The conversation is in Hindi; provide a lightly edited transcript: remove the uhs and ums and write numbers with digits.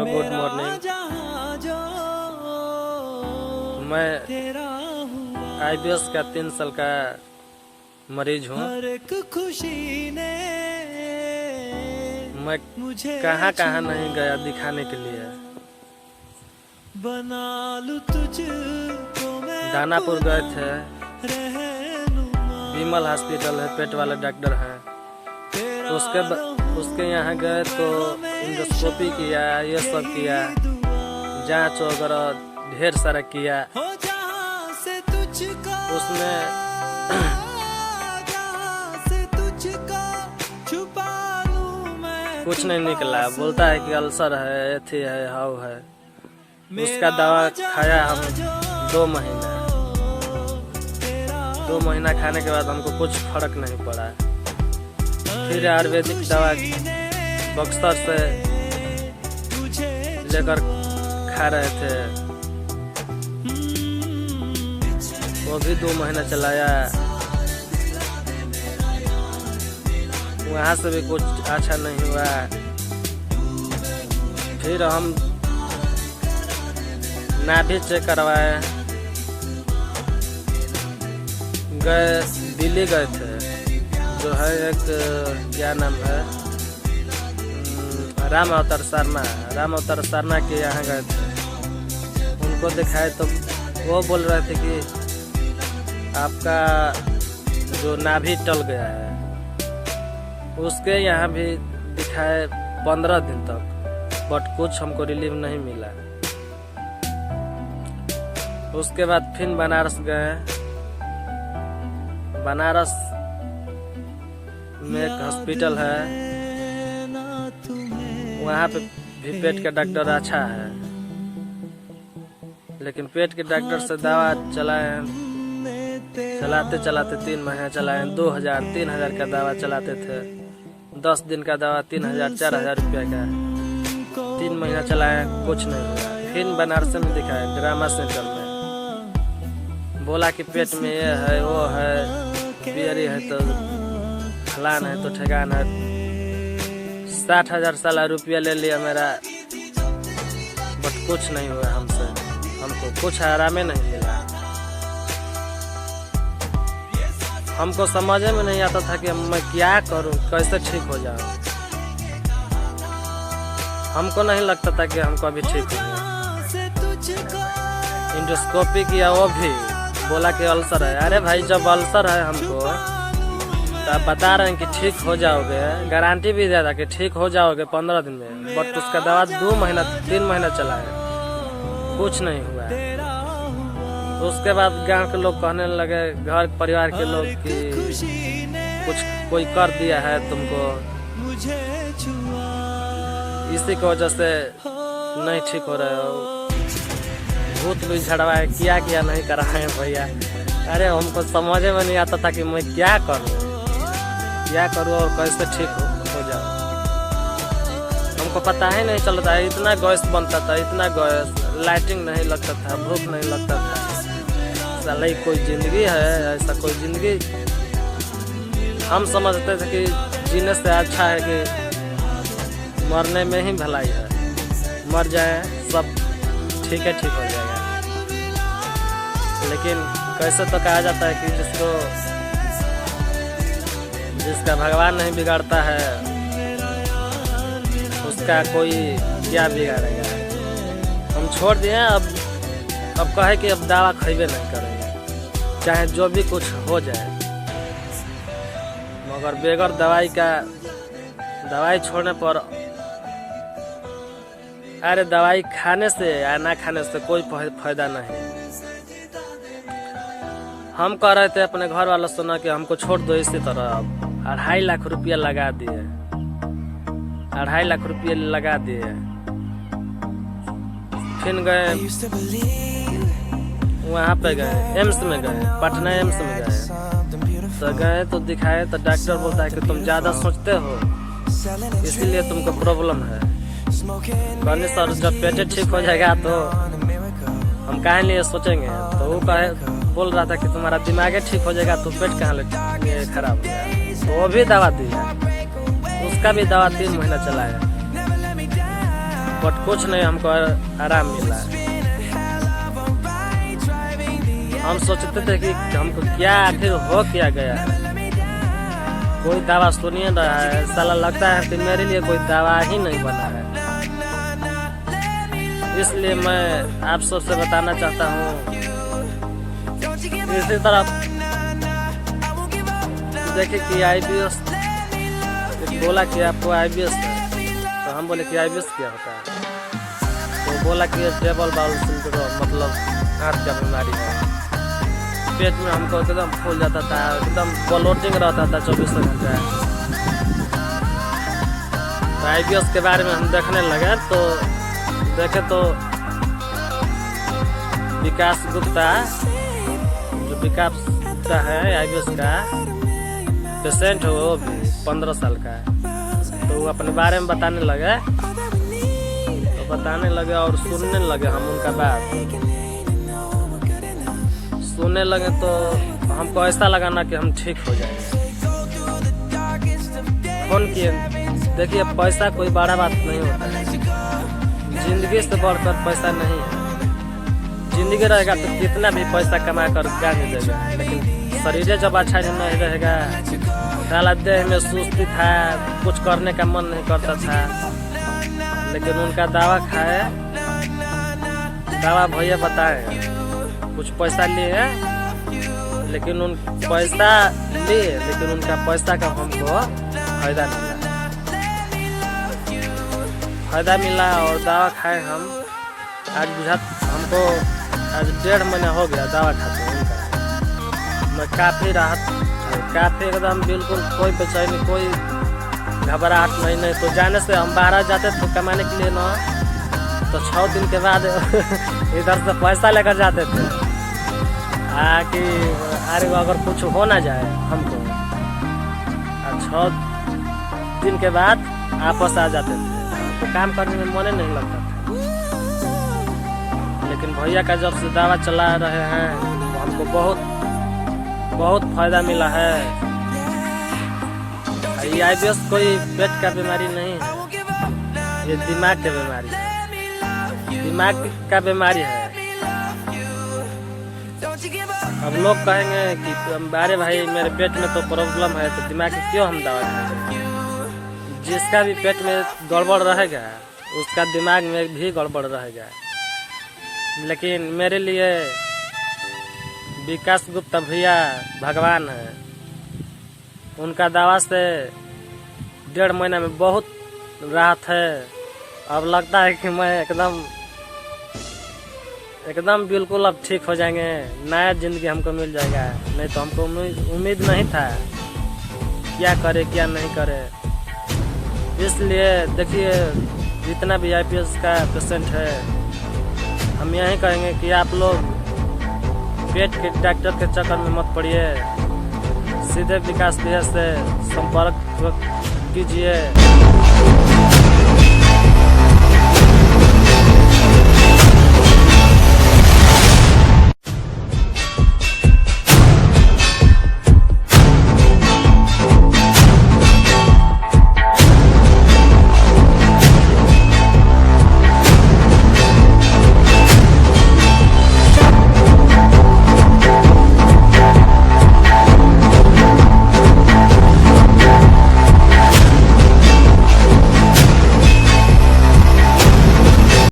Good morning. मैं IBS का 3 साल का मरीज हूँ। मैं कहाँ कहाँ नहीं गया दिखाने के लिए। दानापुर गए थे, विमल हॉस्पिटल है, पेट वाले डॉक्टर हैं, तो उसके यहाँ गए तो इंडोस्कोपी किया, ये सब किया, जांच वगैरह ढेर सारा किया। उसमें कुछ नहीं निकला। बोलता है कि अल्सर है, एथी है, हाउ है। उसका दवा खाया हम 2 महीना। 2 महीना खाने के बाद हमको कुछ फर्क नहीं पड़ा। फिर आयुर्वेदिक दवा बक्सर से लेकर खा रहे थे, वो भी 2 महीना चलाया। वहाँ से भी कुछ अच्छा नहीं हुआ। फिर हम नाभि चेक करवाए, दिल्ली गए थे, जो है एक क्या नाम है, राम अवतार शर्मा के यहाँ गए थे। उनको दिखाए तो वो बोल रहे थे कि आपका जो नाभि टल गया है। उसके यहाँ भी दिखाए 15 दिन तक, बट कुछ हमको रिलीफ नहीं मिला। उसके बाद फिर बनारस गए। बनारस में एक हॉस्पिटल है, वहाँ पे भी पेट का डॉक्टर अच्छा है, लेकिन पेट के डॉक्टर से दवा चलाते 3 महीने चलाए। 2000-3000 का दवा चलाते थे। 10 दिन का दवा 3000-4000 रुपया का। 3 महीना चलाए, कुछ नहीं हुआ। फिर बनारस में दिखाए, ड्रामा सेंटर में। बोला कि पेट में ये है, वो है, बीमारी है, तो फलान है, तो ठेकान है। 60,000 साला रुपया ले लिया मेरा, बट कुछ नहीं हुआ हमसे। हमको कुछ आराम नहीं मिला। हमको समझ में नहीं आता था कि मैं क्या करूं, कैसे ठीक हो जाऊं। हमको नहीं लगता था कि हमको अभी ठीक हो जाए। इंडोस्कोपी किया, वो भी बोला कि अल्सर है। अरे भाई, जब अल्सर है हमको, तो आप बता रहे हैं कि ठीक हो जाओगे, गारंटी भी दे रहा कि ठीक हो जाओगे 15 दिन में, बट उसका दवा 2 महीना 3 महीना चला है, कुछ नहीं हुआ। उसके बाद गांव के लोग कहने लगे, घर परिवार के लोग, कि कुछ कोई कर दिया है तुमको, इसी की वजह से नहीं ठीक हो रहे हो। भूत भी झड़वाए, किया नहीं कराए भैया। अरे हमको समझ में नहीं आता था कि मैं क्या करूँ और कैसे ठीक हो जाऊँ। हमको पता ही नहीं चलता है। इतना गैस बनता था, इतना गैस, लाइटिंग नहीं लगता था, भूख नहीं लगता था। साला कोई जिंदगी है? ऐसा कोई जिंदगी हम समझते थे कि जीने से अच्छा है कि मरने में ही भलाई है। मर जाए, सब ठीक हो जाएगा। लेकिन कैसे तो कहा जाता है कि जिसका भगवान नहीं बिगाड़ता है, उसका कोई क्या बिगाड़ेगा। हम छोड़ दिए। अब कहे कि अब दवा खरीबे नहीं करेंगे, चाहे जो भी कुछ हो जाए। मगर बेगर दवाई छोड़ने पर, अरे दवाई खाने से या ना खाने से कोई फायदा नहीं। हम कह रहे थे अपने घर वालों से ना कि हमको छोड़ दो इसी तरह। 2.5 लाख रुपया लगा दिए। 2.5 लाख रुपया लगा दिए। फिर गए वहाँ पे, गए एम्स में, गए पटना एम्स में गए। तो गए तो दिखाए तो डॉक्टर बोलता है कि तुम ज़्यादा सोचते हो, इसीलिए तुमको प्रॉब्लम है। कहने सर, जब पेट ठीक हो जाएगा तो हम काहे लिए सोचेंगे। तो वो बोल रहा था कि तुम्हारा दिमाग ठीक हो जाएगा तो पेट कहाँ खराब हो जाएगा। तो वो भी दवा दी, उसका भी दवा 3 महीना चलाया। बट कुछ नहीं हमको आराम मिला। हम सोचते थे कि हमको क्या आखिर हो क्या गया है, कोई दवा सुन ही रहा है। साला लगता है कि मेरे लिए कोई दवा ही नहीं बना है। इसलिए मैं आप सबसे बताना चाहता हूँ। इसी तरह देखिए कि IBS बोला कि आपको IBS है, तो हम बोले कि IBS क्या होता है। तो बोला कि टेबल बाउल सिंड्रोम मतलब हार्ट का बीमारी है। पेट में हमको एकदम फूल जाता था, एकदम ब्लोटिंग रहता था 24 घंटे। तो IBS के बारे में हम देखने लगे तो देखे तो विकास गुप्ता, जो विकास गुप्ता है IBS का पेशेंट है, वो भी 15 साल का है। तो वो अपने बारे में बताने लगे और सुनने लगे हम उनका बात सुनने लगे। तो हमको ऐसा लगा ना कि हम ठीक हो जाए। फोन किए, देखिए पैसा कोई बड़ा बात नहीं होता है, जिंदगी से बढ़कर पैसा नहीं है। जिंदगी रहेगा तो कितना भी पैसा कमा कर क्या नहीं देगा, लेकिन शरीर जब अच्छा नहीं रहेगा, साला देह में सुस्ती था, कुछ करने का मन नहीं करता था। लेकिन उनका दवा खाए, दवा भैया बताए कुछ पैसा लिए, लेकिन उनका पैसा का हमको फायदा मिला और दवा खाए हम। हमको आज 1.5 महीना हो गया दवा खाते उनका। मैं काफ़ी राहत, काफ़ी एकदम बिल्कुल कोई बेचैनी, कोई घबराहट नहीं। तो जाने से हम बाहर जाते थे कमाने के लिए ना, तो 6 दिन के बाद इधर से पैसा लेकर जाते थे कि अरे अगर कुछ हो ना जाए हमको, 6 दिन के बाद वापस आ जाते थे। तो काम करने में मन नहीं लगता था। लेकिन भैया का जब से दवा चला रहे हैं तो हमको बहुत फायदा मिला है। ये IBS कोई पेट का बीमारी नहीं है, ये दिमाग की बीमारी है, दिमाग का बीमारी है। अब लोग कहेंगे कि अरे भाई मेरे पेट में तो प्रॉब्लम है, तो दिमाग की क्यों हम दवा खाएंगे। जिसका भी पेट में गड़बड़ रहेगा उसका दिमाग में भी गड़बड़ रहेगा। लेकिन मेरे लिए विकास गुप्ता भैया भगवान है। उनका दवा से 1.5 महीना में बहुत राहत है। अब लगता है कि मैं एकदम बिल्कुल अब ठीक हो जाएंगे, नया जिंदगी हमको मिल जाएगा। नहीं तो हमको उम्मीद नहीं था क्या करे क्या नहीं करे। इसलिए देखिए जितना भी IBS का पेशेंट है, हम यही कहेंगे कि आप लोग पेट के डॉक्टर के चक्कर में मत पड़िए, सीधे विकास भैया से संपर्क कीजिए।